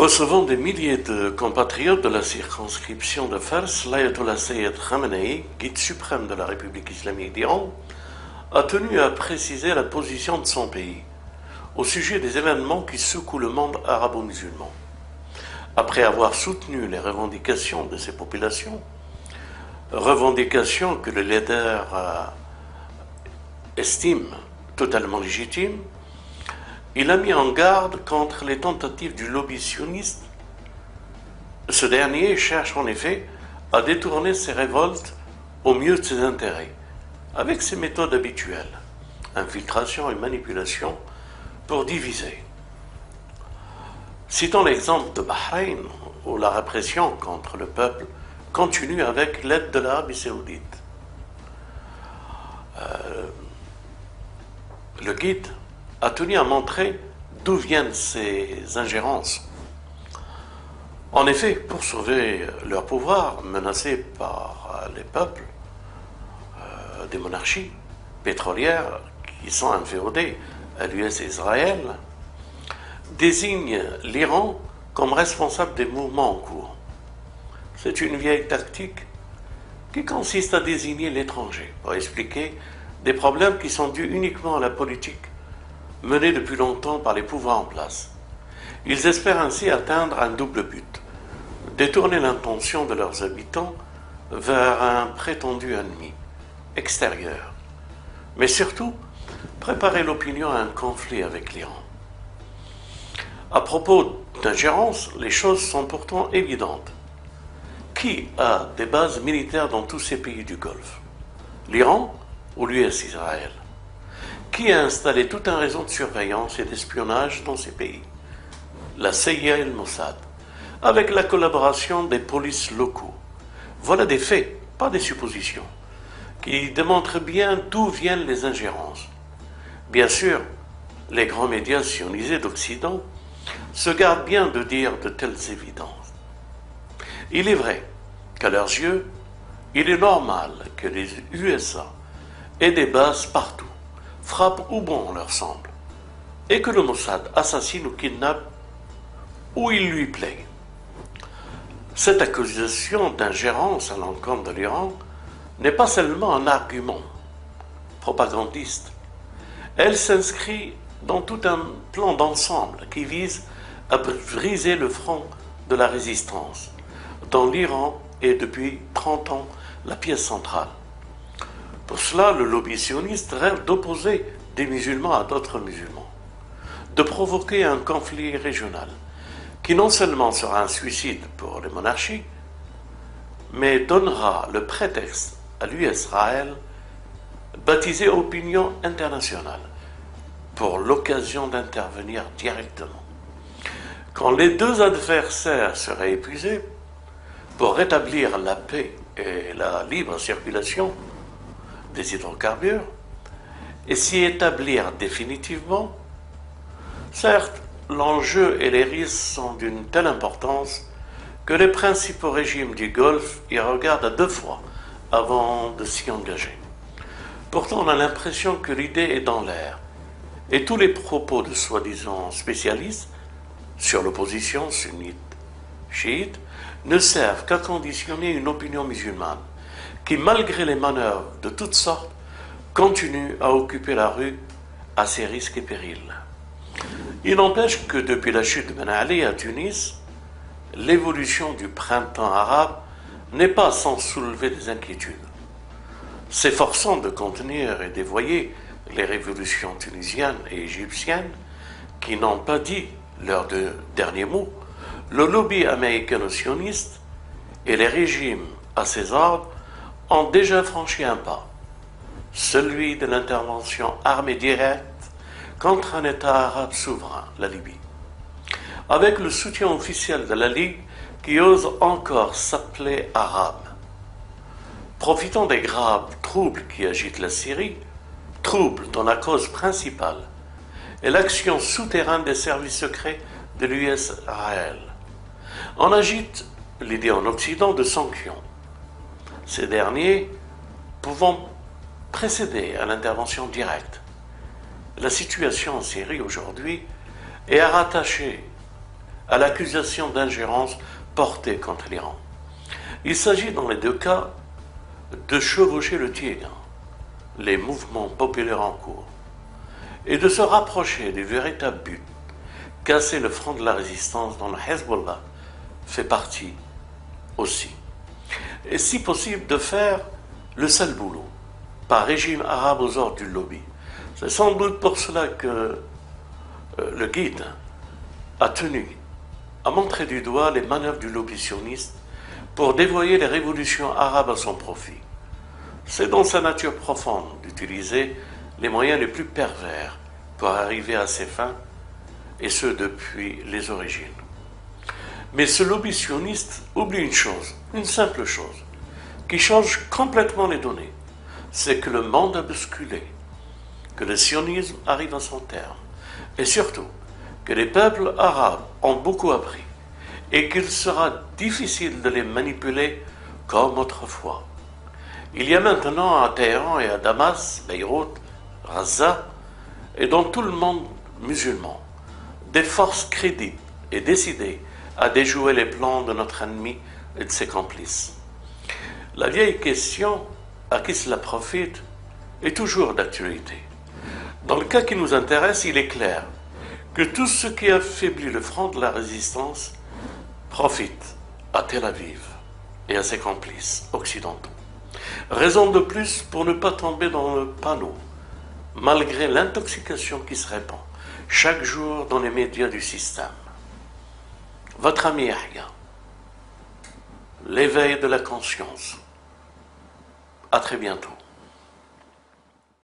Recevant des milliers de compatriotes de la circonscription de Fars, l'ayatollah Sayyid Khamenei, guide suprême de la République islamique d'Iran, a tenu à préciser la position de son pays au sujet des événements qui secouent le monde arabo-musulman. Après avoir soutenu les revendications de ces populations, revendications que le leader estime totalement légitimes, il a mis en garde contre les tentatives du lobby sioniste. Ce dernier cherche en effet à détourner ses révoltes au mieux de ses intérêts, avec ses méthodes habituelles, infiltration et manipulation, pour diviser. Citons l'exemple de Bahreïn, où la répression contre le peuple continue avec l'aide de l'Arabie saoudite. Le guide a tenu à montrer d'où viennent ces ingérences. En effet, pour sauver leur pouvoir menacé par les peuples, des monarchies pétrolières qui sont inféodées à l'US et Israël, désignent l'Iran comme responsable des mouvements en cours. C'est une vieille tactique qui consiste à désigner l'étranger pour expliquer des problèmes qui sont dus uniquement à la politique menée depuis longtemps par les pouvoirs en place. Ils espèrent ainsi atteindre un double but: détourner l'intention de leurs habitants vers un prétendu ennemi extérieur, mais surtout préparer l'opinion à un conflit avec l'Iran. À propos d'ingérence, les choses sont pourtant évidentes. Qui a des bases militaires dans tous ces pays du Golfe? L'Iran ou l'US Israël? Qui a installé tout un réseau de surveillance et d'espionnage dans ces pays? La CIA et le Mossad, avec la collaboration des polices locaux. Voilà des faits, pas des suppositions, qui démontrent bien d'où viennent les ingérences. Bien sûr, les grands médias sionisés d'Occident se gardent bien de dire de telles évidences. Il est vrai qu'à leurs yeux, il est normal que les USA aient des bases partout, frappent où bon leur semble, et que le Mossad assassine ou kidnappe où il lui plaît. Cette accusation d'ingérence à l'encontre de l'Iran n'est pas seulement un argument propagandiste. Elle s'inscrit dans tout un plan d'ensemble qui vise à briser le front de la résistance, dont l'Iran est depuis 30 ans la pièce centrale. Pour cela, le lobby sioniste rêve d'opposer des musulmans à d'autres musulmans, de provoquer un conflit régional qui non seulement sera un suicide pour les monarchies, mais donnera le prétexte à l'Israël, baptisé opinion internationale, pour l'occasion d'intervenir directement. Quand les deux adversaires seraient épuisés, pour rétablir la paix et la libre circulation des hydrocarbures et s'y établir définitivement, certes, l'enjeu et les risques sont d'une telle importance que les principaux régimes du Golfe y regardent à deux fois avant de s'y engager. Pourtant, on a l'impression que l'idée est dans l'air et tous les propos de soi-disant spécialistes sur l'opposition sunnite-chiite ne servent qu'à conditionner une opinion musulmane qui, malgré les manœuvres de toutes sortes, continue à occuper la rue à ses risques et périls. Il n'empêche que depuis la chute de Ben Ali à Tunis, l'évolution du printemps arabe n'est pas sans soulever des inquiétudes. S'efforçant de contenir et dévoyer les révolutions tunisiennes et égyptiennes, qui n'ont pas dit leurs derniers mots, le lobby américano-sioniste et les régimes à ses ordres ont déjà franchi un pas, celui de l'intervention armée directe contre un État arabe souverain, la Libye, avec le soutien officiel de la Ligue qui ose encore s'appeler arabe. Profitant des graves troubles qui agitent la Syrie, troubles dont la cause principale est l'action souterraine des services secrets de l'US-Israël, on agite l'idée en Occident de sanctions, ces derniers pouvant précéder à l'intervention directe. La situation en Syrie aujourd'hui est à rattacher à l'accusation d'ingérence portée contre l'Iran. Il s'agit dans les deux cas de chevaucher le tigre, les mouvements populaires en cours, et de se rapprocher du véritable but, casser le front de la résistance dont le Hezbollah fait partie aussi. Et si possible de faire le sale boulot, par régime arabe aux ordres du lobby. C'est sans doute pour cela que le guide a tenu à montrer du doigt les manœuvres du lobby sioniste pour dévoyer les révolutions arabes à son profit. C'est dans sa nature profonde d'utiliser les moyens les plus pervers pour arriver à ses fins, et ce depuis les origines. Mais ce lobby sioniste oublie une chose, une simple chose, qui change complètement les données. C'est que le monde a basculé, que le sionisme arrive à son terme, et surtout que les peuples arabes ont beaucoup appris, et qu'il sera difficile de les manipuler comme autrefois. Il y a maintenant à Téhéran et à Damas, Beyrouth, Gaza, et dans tout le monde musulman, des forces crédibles et décidées à déjouer les plans de notre ennemi et de ses complices. La vieille question, à qui cela profite, est toujours d'actualité. Dans le cas qui nous intéresse, il est clair que tout ce qui affaiblit le front de la résistance profite à Tel Aviv et à ses complices occidentaux. Raison de plus pour ne pas tomber dans le panneau, malgré l'intoxication qui se répand chaque jour dans les médias du système. Votre ami Yahya, l'éveil de la conscience. À très bientôt.